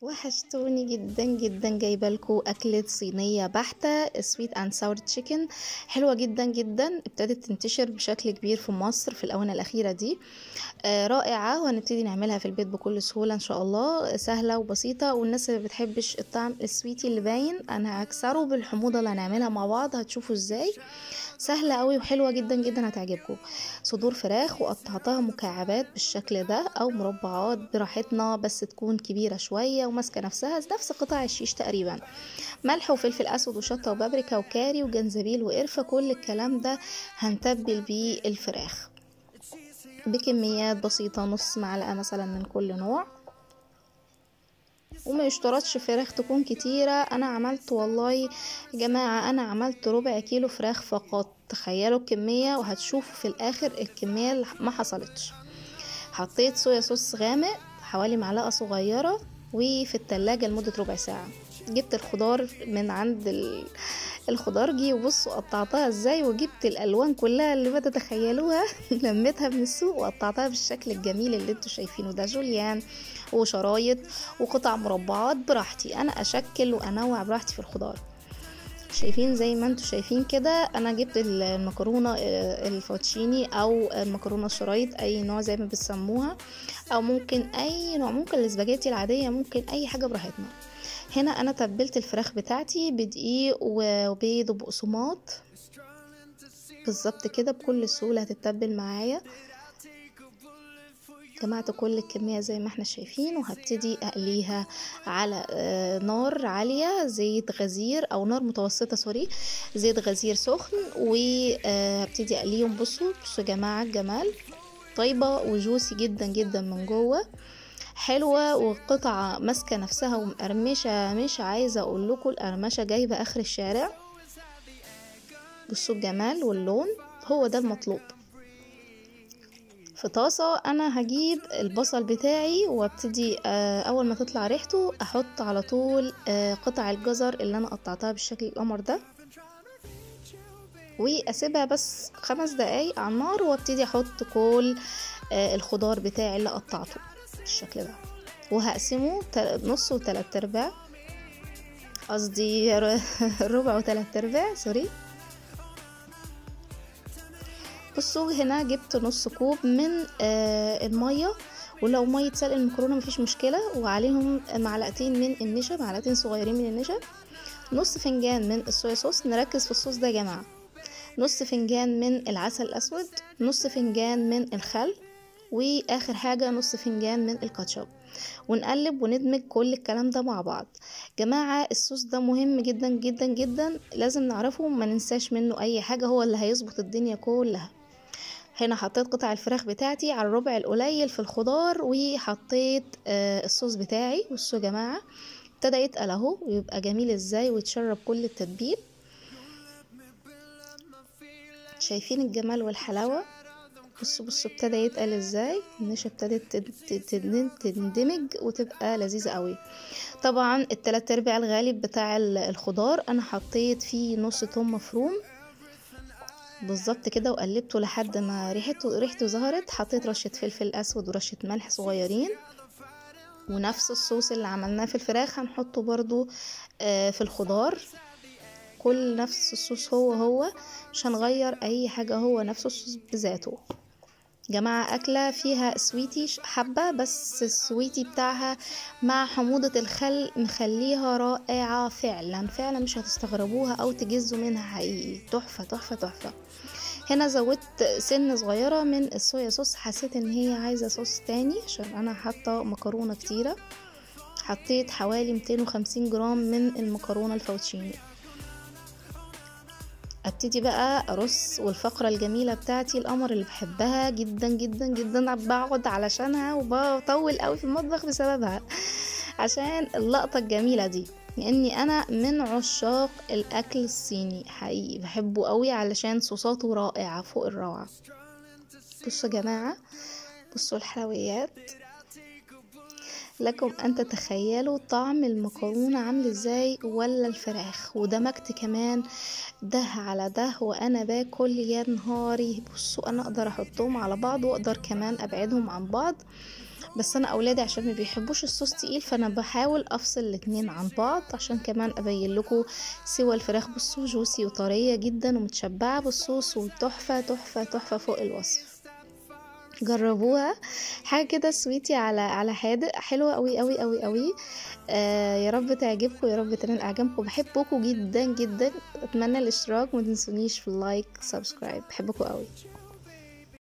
وحشتوني جدا جدا، جايبه لكم اكله صينيه بحته سويت اند ساور تشيكن. حلوه جدا جدا، ابتدت تنتشر بشكل كبير في مصر في الاونه الاخيره دي. رائعه، وهنبتدي نعملها في البيت بكل سهوله ان شاء الله. سهله وبسيطه، والناس اللي بتحبش الطعم السويتي اللي باين انا هكسره بالحموضه اللي هنعملها مع بعض، هتشوفوا ازاي. سهله قوي وحلوه جدا جدا، هتعجبكم. صدور فراخ وقطعتها مكعبات بالشكل ده او مربعات براحتنا، بس تكون كبيره شويه وماسكه نفسها نفس قطع الشيش تقريبا. ملح وفلفل اسود وشطه وبابريكا وكاري وجنزبيل وقرفه، كل الكلام ده هنتبل بيه الفراخ بكميات بسيطه، نص معلقه مثلا من كل نوع. وما يشترطش فراخ تكون كتيرة. انا عملت والله يا جماعة، انا عملت ربع كيلو فراخ فقط. تخيلوا الكمية، وهتشوفوا في الاخر الكمية اللي ما حصلتش. حطيت صويا صوص غامق حوالي معلقة صغيرة، وفي التلاجة لمدة ربع ساعة. جبت الخضار من عند الخضارجي، وبصوا قطعتها ازاي، وجبت الالوان كلها اللي ما تتخيلوها لميتها من السوق وقطعتها بالشكل الجميل اللي انتوا شايفينه ده، جوليان وشرايط وقطع مربعات براحتي. انا اشكل وانوع براحتي في الخضار. شايفين زي ما انتوا شايفين كده. انا جبت المكرونه الفوتشيني او المكرونه الشرايط، اي نوع زي ما بتسموها، او ممكن اي نوع، ممكن الاسباجيتي العاديه، ممكن اي حاجه براحتنا. هنا انا تبلت الفراخ بتاعتي بدقيق وبيض وبقسماط بالظبط كده، بكل سهوله هتتبل معايا. جمعت كل الكمية زي ما احنا شايفين، وهبتدي اقليها على نار عالية، زيت غزير او نار متوسطة سوري، زيت غزير سخن، وهبتدي اقليهم. بصوا يا جماعة الجمال، طيبة وجوسي جدا جدا من جوه، حلوة وقطعة ماسكة نفسها ومقرمشة. مش عايزة اقول لكم القرمشة جايبة اخر الشارع. بصوا الجمال واللون، هو ده المطلوب. في طاسة انا هجيب البصل بتاعي، وابتدي اول ما تطلع ريحته احط على طول قطع الجزر اللي انا قطعتها بالشكل القمر ده، واسيبها بس 5 دقايق على النار، وابتدي احط كل الخضار بتاعي اللي قطعته بالشكل ده، وهقسمه نص وتلات ارباع، قصدي ربع وتلات ارباع سوري. بصوا هنا جبت نص كوب من المية، ولو مية سلق المكرونة مفيش مشكلة، وعليهم معلقتين من النشا، معلقتين صغيرين من النشا، نص فنجان من الصويا صوص، نركز في الصوص ده يا جماعة، نص فنجان من العسل الأسود، نص فنجان من الخل، واخر حاجة نص فنجان من الكاتشب. ونقلب وندمج كل الكلام ده مع بعض. جماعة الصوص ده مهم جدا جدا جدا، لازم نعرفه، ما ننساش منه اي حاجة، هو اللي هيظبط الدنيا كلها. هنا حطيت قطع الفراخ بتاعتي على الربع القليل في الخضار، وحطيت الصوص بتاعي. بصوا يا جماعة ابتدى يتقل اهو، ويبقى جميل ازاي، ويتشرب كل التتبيل. شايفين الجمال والحلاوة؟ بصوا ابتدى يتقل ازاي، النشا ابتدت تندمج وتبقى لذيذة قوي. طبعا التلات ارباع الغالب بتاع الخضار انا حطيت فيه نص ثوم مفروم بالظبط كده، وقلبته لحد ما ريحته ظهرت. حطيت رشة فلفل اسود ورشة ملح صغيرين، ونفس الصوص اللي عملناه في الفراخ هنحطه برضو في الخضار، كل نفس الصوص هو مش هنغير اي حاجة، هو نفس الصوص بذاته. جماعة أكلة فيها سويتي حبة، بس السويتي بتاعها مع حموضة الخل مخليها رائعة فعلا فعلا، مش هتستغربوها أو تجزوا منها، حقيقي تحفة تحفة تحفة. هنا زودت سن صغيرة من الصويا صوص، حسيت ان هي عايزة صوص تاني عشان انا حاطة مكرونة كتيرة. حطيت حوالي 250 جرام من المكرونة الفوتشيني. ابتدي بقى ارص، والفقرة الجميلة بتاعتي القمر اللي بحبها جدا جدا جدا، بقعد علشانها وبطول قوي في المطبخ بسببها، عشان اللقطة الجميلة دي، لاني انا من عشاق الاكل الصيني حقيقي، بحبه قوي علشان صوصاته رائعة فوق الروعة. بصوا يا جماعة، بصوا الحلويات، لكم ان تتخيلوا طعم المكرونة عامل ازاي ولا الفراخ، ودمجت كمان ده على ده وانا باكل يا نهاري. بصوا انا اقدر احطهم على بعض، واقدر كمان ابعدهم عن بعض بس انا اولادي عشان ما بيحبوش الصوص تقيل، فانا بحاول افصل الاتنين عن بعض عشان كمان ابين لكم سوى الفراخ. بصوا جوسي وطريه جدا ومتشبعه بالصوص وتحفه تحفه تحفه فوق الوصف. جربوها، حاجه كده سويتي على حادق، حلوه قوي قوي قوي قوي. يا رب تعجبكم، يا رب تنال اعجابكم. بحبكم جدا جدا، اتمنى الاشتراك، ما تنسونيش في اللايك سبسكرايب. بحبكم قوي.